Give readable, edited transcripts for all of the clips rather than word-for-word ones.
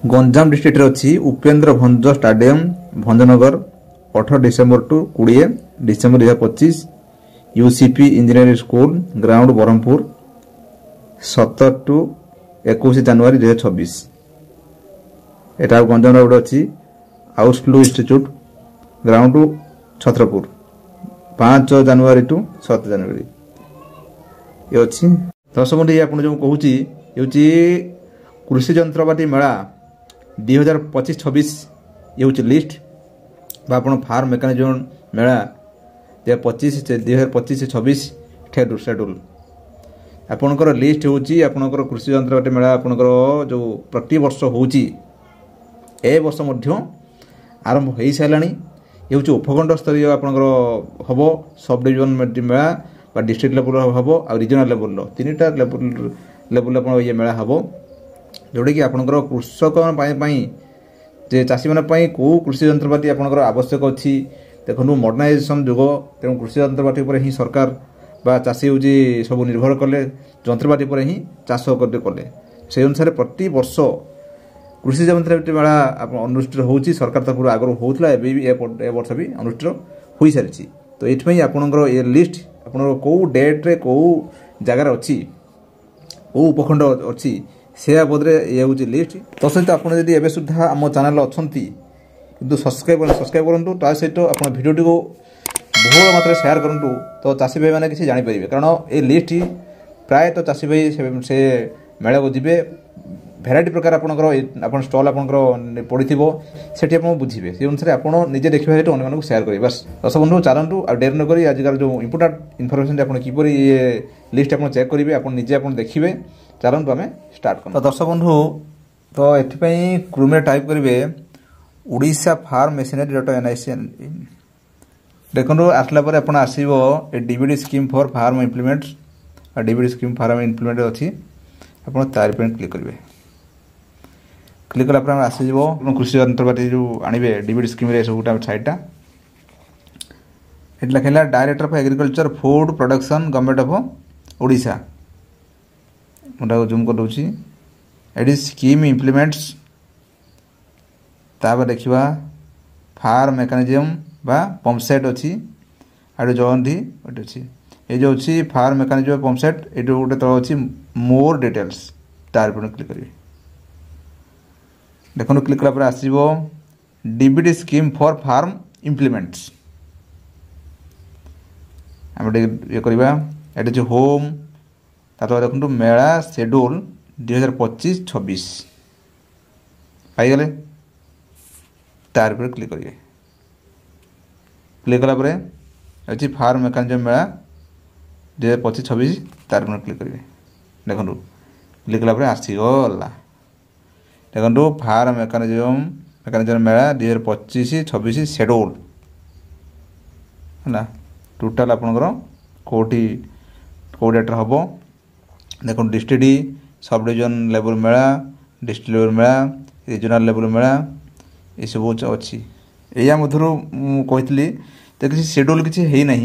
Ganjam district अच्छी Upendra Bhanj stadium Bhanjanagar 18 December two 20 December 2025 UCP engineering school ground Brahmapur 17 two 21 जनवरी 2026 एटा गंजाम गोटे अच्छी आउटलू इंस्टीट्यूट ग्राउंड छत्रपुर 5 जनवरी टू 7 जनवरी ये अच्छी दर्शक बंधु आप जो कहूँ कृषि जंत्रपाति मेला 2025-26 ये हूँ लिस्ट आप फार्म मेकानिज्म मेला 2025-26 शेड्यूल आपणकर लिस्ट हूँ आपणकर कृषि जंत्रपाति मेला आपणकर जो प्रति वर्ष हूँ ए वर्ष आरंभ हो सारा ये हूँ उपखंड स्तरीय आपणकर हम सब डिविजन मेला डिस्ट्रिक्ट लेवल हम आ रिजनाल लेवल तीन टा लेवल आप ये मेला हम जोटा कि आपंकर कृषक जे चाषी मानी कौ कृषि जंत्रपाति आपंकर आवश्यक अच्छी देखो मॉडर्नाइजेशन जुग तेणु कृषि जंत्रपाति पर ही सरकार बा चाषी हूँ सब निर्भर कले जंत्रपाति पर ही चाष कले से अनुसार प्रति वर्ष कृषि जंत्रपाति मेला अनुष्ठित होची सरकार तरफ आगु होता ए वर्ष भी अनुष्ठित हो सारी तो ये आपंकर ये लिस्ट आप कौ डेट्रे कौ जगार अच्छी कौ उपखंड अच्छी से बाबद ये हूँ लिस्ट तो सहित आपड़ जब एवं सुधा आम चैनल अच्छा कि सब्सक्राइब करूँ ता सहित आप भिडियो को बहुल मात्रा शेयर करूँ तो चाषी भाई मैंने किसी जापर कारण ये लिस्ट प्राय तो चाषी भाई से मेला को जी भेराइटी प्रकार आप स्टल आपंकर पड़ी से आप बुझे से अनुसार आप निजे देखिए अन्य शेयर करेंगे बस दर्शक बंधु चलतु आ डेर नक आजिकल जो इंपोर्टाट इनफर्मेशन आप किपर ये लिस्ट आप चेक करेंगे आप निजे आप देखिए चलतु आम स्टार्ट कर दर्शक बंधु तो ये क्रोम टाइप करेंगे ओडिशा फार्म मेसिनरी .nic देखो आसला आप आसो DBD scheme for farm implement DBD scheme farm implement अच्छी आप तार क्लिक करेंगे क्लिक कला आसज कृषि जंत्रपाति जो आणवे डीबीडी स्कीम सब साइटा ये लिखा director of agriculture food production government of Odisha मुझे जूम कर दूसरी ये स्कीम इम्प्लीमेंट्स तापर देखा फार्म मेकानिज्म बा पंपसेट अच्छी आगे जयंती गोटे अच्छी ये जो अच्छी फार्म मेकानिज्म पंपसेट ये गोटे तल अच्छी मोर डिटेल्स तार क्लिक करेंगे देखो क्लिक कला आसो DBD scheme for farm implements आम ये करवा ये होम तार देखो मेला शेड्यूल 2025-26 पाईगले तार पर क्लिक करेंगे क्लिक कला अच्छी फार्म मेकानिज्म मेला 2025-26 तार पर क्लिक करेंगे देखो क्लिक कला आसीगला देखो फार्म मेकानिज्म मेला 2025-26 शेड्यूल है टोटाल आपंकर कौटी कौ डेट्रे हम देखो डिस्ट्रिक्ट सब डिविजन लेवल मेला डिस्ट्रिक्ट लेवल मेला रिजनाल लेवल मेला ये सब अच्छी या मधुर कही तो किसी शेड्यूल किसी है ना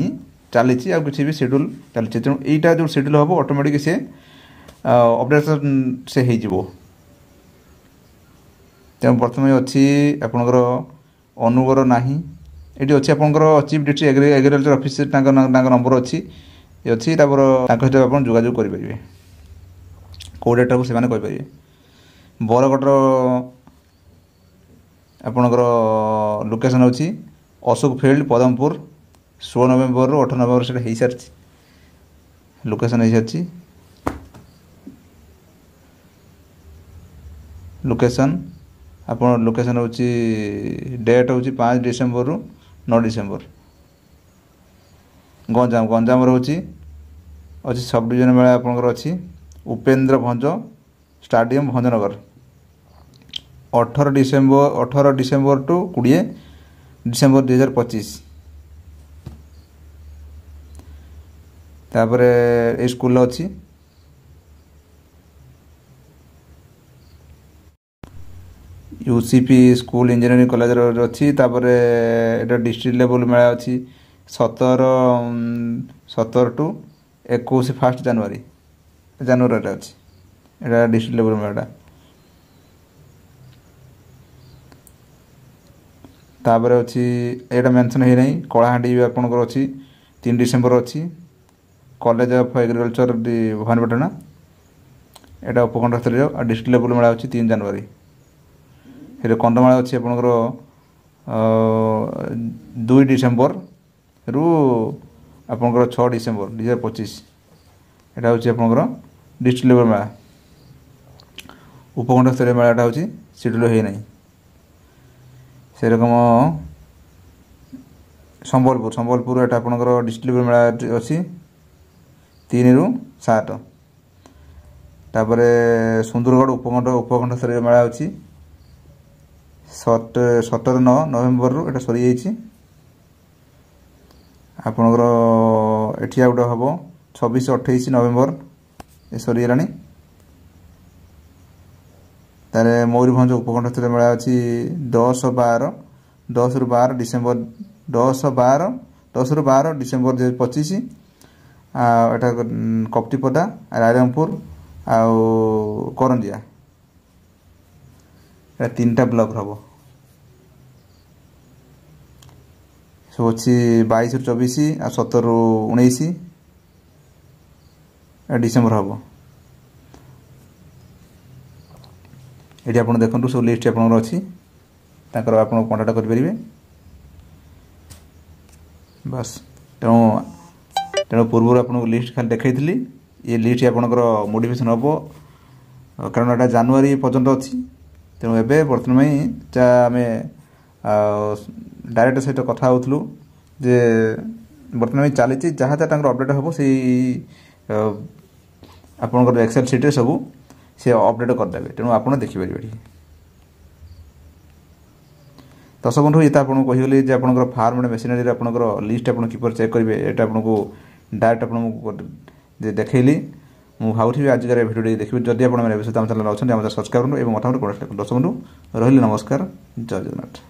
चली आ किसी भी शेड्यूल चलती तेणु यहाँ जो शेड्यूल हम ऑटोमेटिक से अपडेशन से हो तेणु प्रथम अच्छी आपंकर अनुगर ना ये अच्छी आपंकर chief district agriculture office number अच्छी ये अच्छी सहित आप जोगाजोग करेंगे कौ डेटा को से बरगढ़ आपणकर लोकेशन अच्छी अशोक फील्ड पदमपुर 16 नवेम्बर 18 नवेम्बर से हो सारी लोकेशन हो सारी लोकेशन आप लोकेशन हूँ डेट हूँ 5 डिसेम्बर रु 9 डिसेम्बर गंजाम रोचे अच्छी सब डिविजन मेला आपंकर अच्छी Upendra Bhanj stadium Bhanjanagar 18 December two 20 December 2025 तापर ए स्कूल अच्छी यूसीपी स्कूल इंजीनियरिंग कॉलेज अच्छी डिस्ट्रिक्ट लेवल मेला अच्छी 17 टू 21 1 जनवरी अच्छी यहाँ डिस्ट्रिक्ट लेवल मेला तापर अच्छी यहाँ मेंशन है नहीं कलाहांडी भी आपंकर अच्छी 3 डिसेम्बर अच्छी कॉलेज ऑफ एग्रीकल्चर भवानीपाटना यहाँ उपखंड स्तरीय और डिस्ट्रिक्ट लेवल मेला अच्छी 3 जनवरी ये कंधमाल अच्छी आपंकर 2 डिसेम्बर रु आपंकर 6 डिसेम्बर 2025 यहाँ हूँ आपंकर डिस्ट्रिक्ट लेवल मेला उपखंड स्तरीय मेलाटा हूँ शेड्यूल होना से रकम संबलपुर एटा आपंकर डिस्ट्रिक्ट लेवल मेला अच्छी 3 रु 7 तापर सुंदरगढ़ उपखंड स्तरीय मेला अच्छी 17-9 नवेम्बर रु एटा सरी जाइए आपणकर एठी गोटे हम 26-28 नवेम्बर ये सरीगला तारे मयूरभंज उपखंड स्तरीय मेला अच्छी 10 रु 12 डिसेम्बर 10 रु 12 डिसेम्बर 2025 एटा कपटीपदा रायरंगपुर आउ करंजिया एटा 3टा ब्लॉक हम सब अच्छी 22 रु 24 आ 17 रु 19 डिसेम्बर हम ये आप देखो सब लिस्ट आप अच्छी आप कंटाक्ट करेंगे बस तेणु पूर्व आपको लिस्ट खाली देखी ये लिस्ट आपंकर मोडिफिकेशन हम कारण यहाँ जानुरी पर्यंत अच्छी तेणु एवं बर्तमान आम डायरेक्ट सहित कथा होलु जे बर्तमान चली जहाँ जहाँ अपडेट हम से आपंकर एक्सेल सीट्रे सब से अपडेट करदे तेणु आप देखिपारे दर्शक बंधु ये आपको कहीगली जे आप फार्म मेसिनरी आपंकर लिस्ट आप किपर चेक करेंगे ये आपको डायरेक्ट आपको देखली मुझे भावी आजिकार भिडियो देखिए जदि आप चैनल अच्छा सब्सक्राइब करूँ और मतामत कौन दर्शक बंधु रही नमस्कार जय जगन्नाथ।